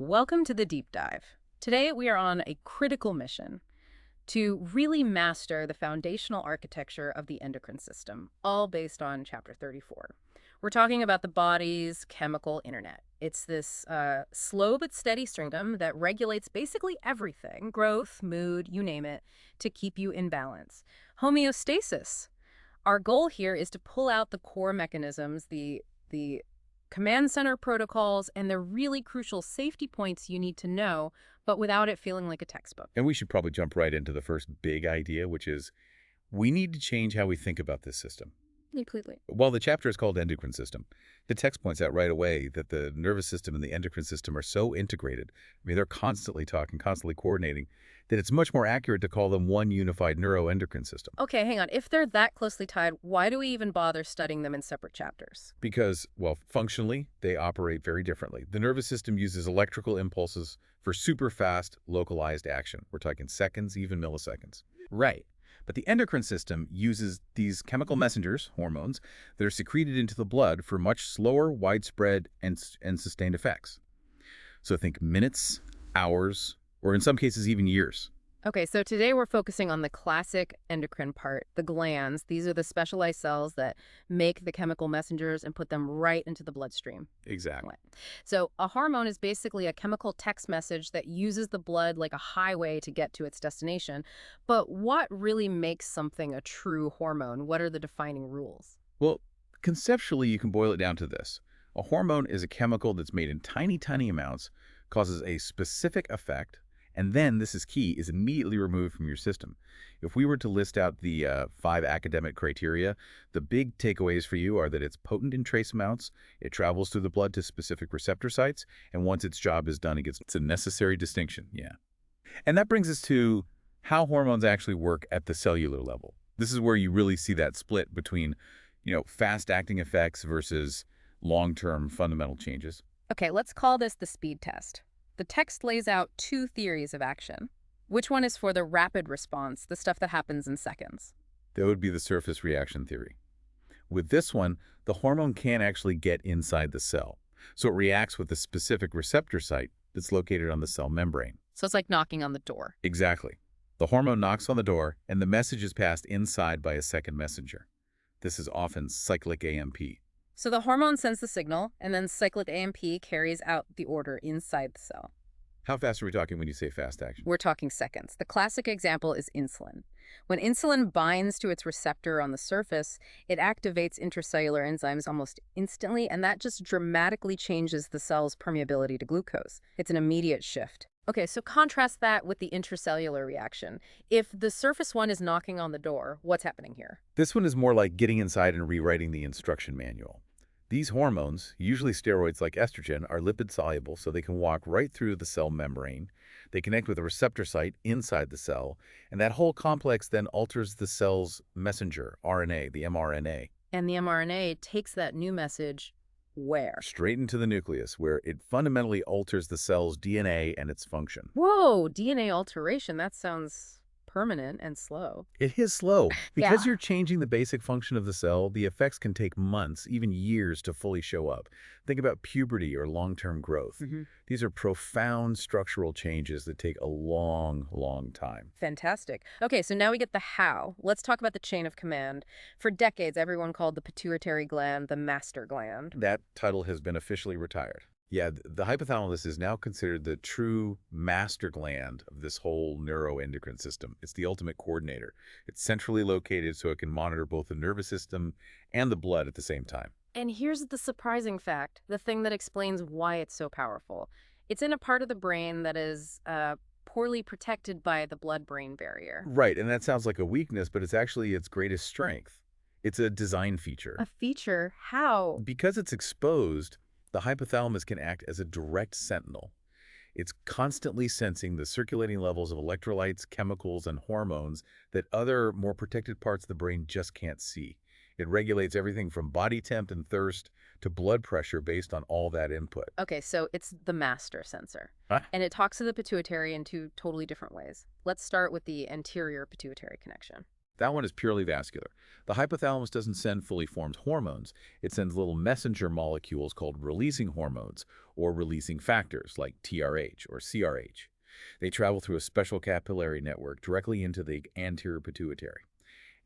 Welcome to the deep dive. Today we are on a critical mission to really master the foundational architecture of the endocrine system, all based on Chapter 34. We're talking about the body's chemical internet. It's this slow but steady system that regulates basically everything, growth, mood, you name it, to keep you in balance. Homeostasis. Our goal here is to pull out the core mechanisms, the command center protocols, and the really crucial safety points you need to know, but without it feeling like a textbook. And we should probably jump right into the first big idea, which is we need to change how we think about this system. Completely. While the chapter is called Endocrine System, the text points out right away that the nervous system and the endocrine system are so integrated. I mean, they're constantly talking, constantly coordinating, that it's much more accurate to call them one unified neuroendocrine system. Okay, hang on. If they're that closely tied, why do we even bother studying them in separate chapters? Because, well, functionally, they operate very differently. The nervous system uses electrical impulses for super fast, localized action. We're talking seconds, even milliseconds. Right. But the endocrine system uses these chemical messengers, hormones, that are secreted into the blood for much slower, widespread, and sustained effects. So think minutes, hours, or in some cases even years. Okay, so today we're focusing on the classic endocrine part, the glands. These are the specialized cells that make the chemical messengers and put them right into the bloodstream. Exactly. So a hormone is basically a chemical text message that uses the blood like a highway to get to its destination. But what really makes something a true hormone? What are the defining rules? Well, conceptually, you can boil it down to this. A hormone is a chemical that's made in tiny, tiny amounts, causes a specific effect, and then, this is key, is immediately removed from your system. If we were to list out the 5 academic criteria, the big takeaways for you are that it's potent in trace amounts, it travels through the blood to specific receptor sites, and once its job is done, it's a necessary distinction, yeah. And that brings us to how hormones actually work at the cellular level. This is where you really see that split between, fast-acting effects versus long-term fundamental changes. Okay, let's call this the speed test. The text lays out 2 theories of action. Which one is for the rapid response, the stuff that happens in seconds? That would be the surface reaction theory. With this one, the hormone can't actually get inside the cell, so it reacts with a specific receptor site that's located on the cell membrane. So it's like knocking on the door. Exactly. The hormone knocks on the door, and the message is passed inside by a second messenger. This is often cyclic AMP. So the hormone sends the signal, and then cyclic AMP carries out the order inside the cell. How fast are we talking when you say fast action? We're talking seconds. The classic example is insulin. When insulin binds to its receptor on the surface, it activates intracellular enzymes almost instantly, and that just dramatically changes the cell's permeability to glucose. It's an immediate shift. Okay, so contrast that with the intracellular reaction. If the surface one is knocking on the door, what's happening here? This one is more like getting inside and rewriting the instruction manual. These hormones, usually steroids like estrogen, are lipid-soluble, so they can walk right through the cell membrane. They connect with a receptor site inside the cell, and that whole complex then alters the cell's messenger, RNA, the mRNA. And the mRNA takes that new message where? Straight into the nucleus, where it fundamentally alters the cell's DNA and its function. Whoa, DNA alteration. That sounds permanent and slow. It is slow. Because Yeah. you're changing the basic function of the cell, the effects can take months, even years, to fully show up. Think about puberty or long-term growth. These are profound structural changes that take a long, long time. Fantastic. Okay, so now we get the how. Let's talk about the chain of command. For decades, everyone called the pituitary gland the master gland. That title has been officially retired. Yeah, the hypothalamus is now considered the true master gland of this whole neuroendocrine system. It's the ultimate coordinator. It's centrally located so it can monitor both the nervous system and the blood at the same time. And here's the surprising fact, the thing that explains why it's so powerful. It's in a part of the brain that is poorly protected by the blood-brain barrier. Right, and that sounds like a weakness, but it's actually its greatest strength. It's a design feature. A feature? How? Because it's exposed, the hypothalamus can act as a direct sentinel. It's constantly sensing the circulating levels of electrolytes, chemicals, and hormones that other, more protected parts of the brain just can't see. It regulates everything from body temp and thirst to blood pressure based on all that input. Okay, so it's the master sensor. Huh? And it talks to the pituitary in 2 totally different ways. Let's start with the anterior pituitary connection. That one is purely vascular. The hypothalamus doesn't send fully formed hormones. It sends little messenger molecules called releasing hormones or releasing factors like TRH or CRH. They travel through a special capillary network directly into the anterior pituitary.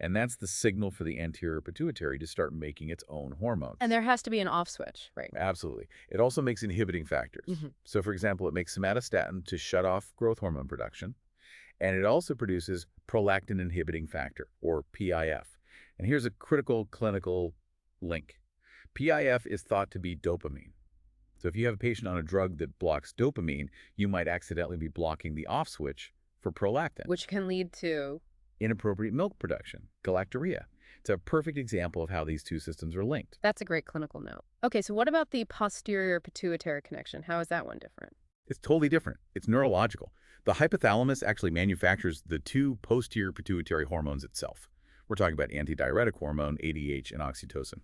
And that's the signal for the anterior pituitary to start making its own hormones. And there has to be an off switch, right? Absolutely. It also makes inhibiting factors. So, for example, it makes somatostatin to shut off growth hormone production. And it also produces prolactin-inhibiting factor, or PIF. And here's a critical clinical link. PIF is thought to be dopamine. So if you have a patient on a drug that blocks dopamine, you might accidentally be blocking the off switch for prolactin, Which can lead to inappropriate milk production, galactorrhea. It's a perfect example of how these two systems are linked. That's a great clinical note. Okay, so what about the posterior pituitary connection? How is that one different? It's totally different. It's neurological. The hypothalamus actually manufactures the two posterior pituitary hormones itself. We're talking about antidiuretic hormone, ADH, and oxytocin.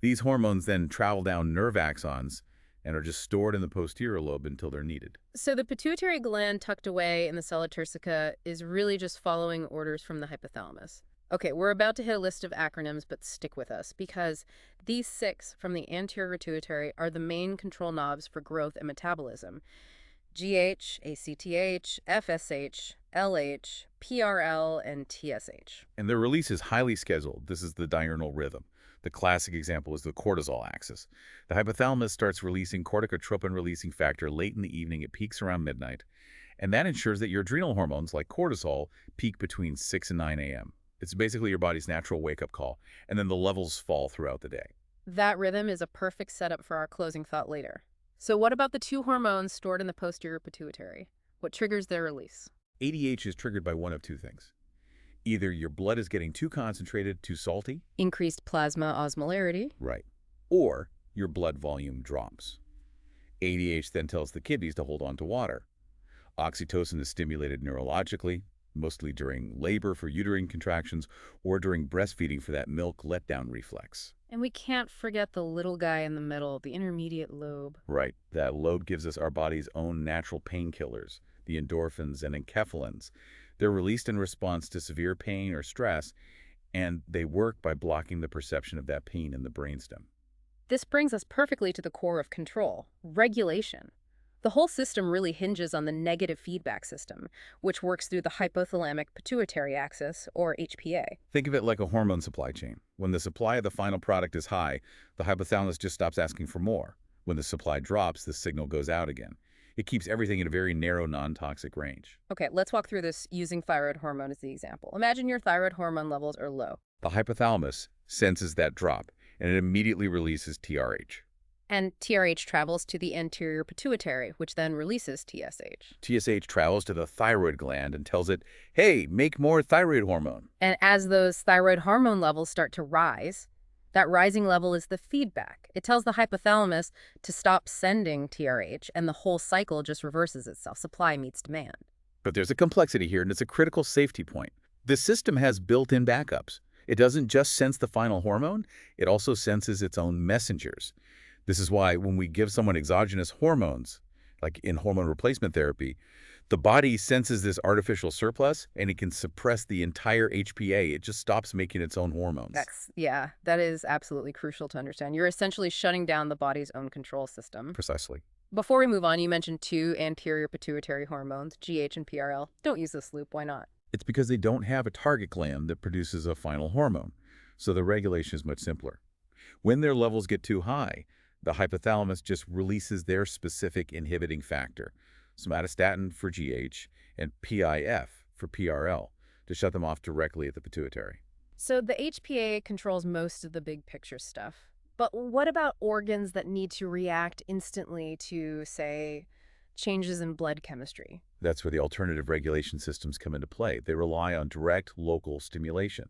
These hormones then travel down nerve axons and are just stored in the posterior lobe until they're needed. So the pituitary gland tucked away in the sella turcica is really just following orders from the hypothalamus. Okay, we're about to hit a list of acronyms, but stick with us because these 6 from the anterior pituitary are the main control knobs for growth and metabolism. GH, ACTH, FSH, LH, PRL, and TSH. And their release is highly scheduled. This is the diurnal rhythm. The classic example is the cortisol axis. The hypothalamus starts releasing corticotropin-releasing factor late in the evening. It peaks around midnight. And that ensures that your adrenal hormones, like cortisol, peak between 6 and 9 a.m. It's basically your body's natural wake-up call, and then the levels fall throughout the day. That rhythm is a perfect setup for our closing thought later. So what about the 2 hormones stored in the posterior pituitary? What triggers their release? ADH is triggered by one of two things. Either your blood is getting too concentrated, too salty. Increased plasma osmolarity. Right. Or your blood volume drops. ADH then tells the kidneys to hold on to water. Oxytocin is stimulated neurologically, mostly during labor for uterine contractions or during breastfeeding for that milk letdown reflex. And we can't forget the little guy in the middle, the intermediate lobe. Right. That lobe gives us our body's own natural painkillers, the endorphins and enkephalins. They're released in response to severe pain or stress, and they work by blocking the perception of that pain in the brainstem. This brings us perfectly to the core of control, regulation. The whole system really hinges on the negative feedback system, which works through the hypothalamic pituitary axis, or HPA. Think of it like a hormone supply chain. When the supply of the final product is high, the hypothalamus just stops asking for more. When the supply drops, the signal goes out again. It keeps everything in a very narrow, non-toxic range. Okay, let's walk through this using thyroid hormone as the example. Imagine your thyroid hormone levels are low. The hypothalamus senses that drop, and it immediately releases TRH. And TRH travels to the anterior pituitary, which then releases TSH. TSH travels to the thyroid gland and tells it, hey, make more thyroid hormone. And as those thyroid hormone levels start to rise, that rising level is the feedback. It tells the hypothalamus to stop sending TRH, and the whole cycle just reverses itself. Supply meets demand. But there's a complexity here, and it's a critical safety point. The system has built-in backups. It doesn't just sense the final hormone, it also senses its own messengers. This is why when we give someone exogenous hormones, like in hormone replacement therapy, the body senses this artificial surplus and it can suppress the entire HPA. It just stops making its own hormones. Yeah, that is absolutely crucial to understand. You're essentially shutting down the body's own control system. Precisely. Before we move on, you mentioned 2 anterior pituitary hormones, GH and PRL. Don't use this loop. Why not? It's because they don't have a target gland that produces a final hormone, so the regulation is much simpler. When their levels get too high, the hypothalamus just releases their specific inhibiting factor, somatostatin for GH and PIF for PRL, to shut them off directly at the pituitary. So the HPA controls most of the big picture stuff. But what about organs that need to react instantly to, say, changes in blood chemistry? That's where the alternative regulation systems come into play. They rely on direct local stimulation.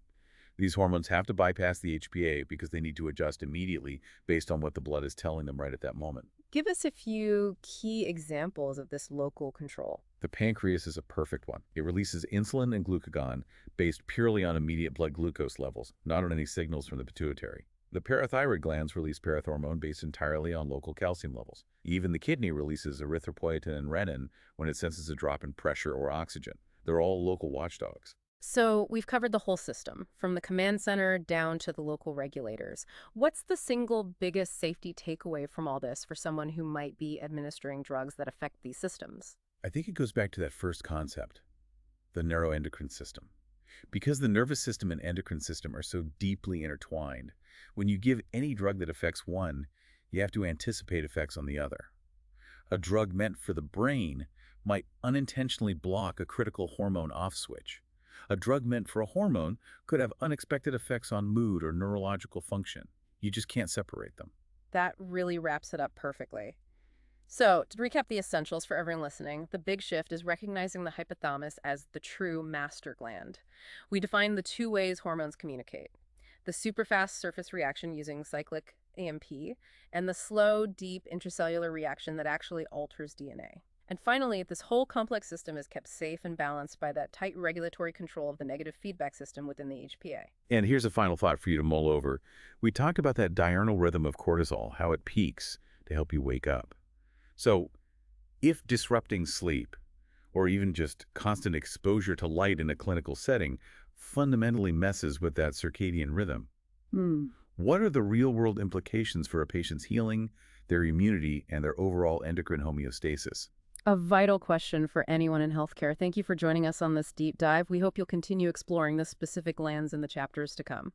These hormones have to bypass the HPA because they need to adjust immediately based on what the blood is telling them right at that moment. Give us a few key examples of this local control. The pancreas is a perfect one. It releases insulin and glucagon based purely on immediate blood glucose levels, not on any signals from the pituitary. The parathyroid glands release parathormone based entirely on local calcium levels. Even the kidney releases erythropoietin and renin when it senses a drop in pressure or oxygen. They're all local watchdogs. So we've covered the whole system, from the command center down to the local regulators. What's the single biggest safety takeaway from all this for someone who might be administering drugs that affect these systems? I think it goes back to that first concept, the neuroendocrine system. Because the nervous system and endocrine system are so deeply intertwined, when you give any drug that affects one, you have to anticipate effects on the other. A drug meant for the brain might unintentionally block a critical hormone off switch. A drug meant for a hormone could have unexpected effects on mood or neurological function. You just can't separate them. That really wraps it up perfectly. So, to recap the essentials for everyone listening, the big shift is recognizing the hypothalamus as the true master gland. We define the two ways hormones communicate: the superfast surface reaction using cyclic AMP, and the slow, deep intracellular reaction that actually alters DNA. And finally, this whole complex system is kept safe and balanced by that tight regulatory control of the negative feedback system within the HPA. And here's a final thought for you to mull over. We talked about that diurnal rhythm of cortisol, how it peaks to help you wake up. So, if disrupting sleep, or even just constant exposure to light in a clinical setting, fundamentally messes with that circadian rhythm, Hmm. what are the real-world implications for a patient's healing, their immunity, and their overall endocrine homeostasis? A vital question for anyone in healthcare. Thank you for joining us on this deep dive. We hope you'll continue exploring this specific lands in the chapters to come.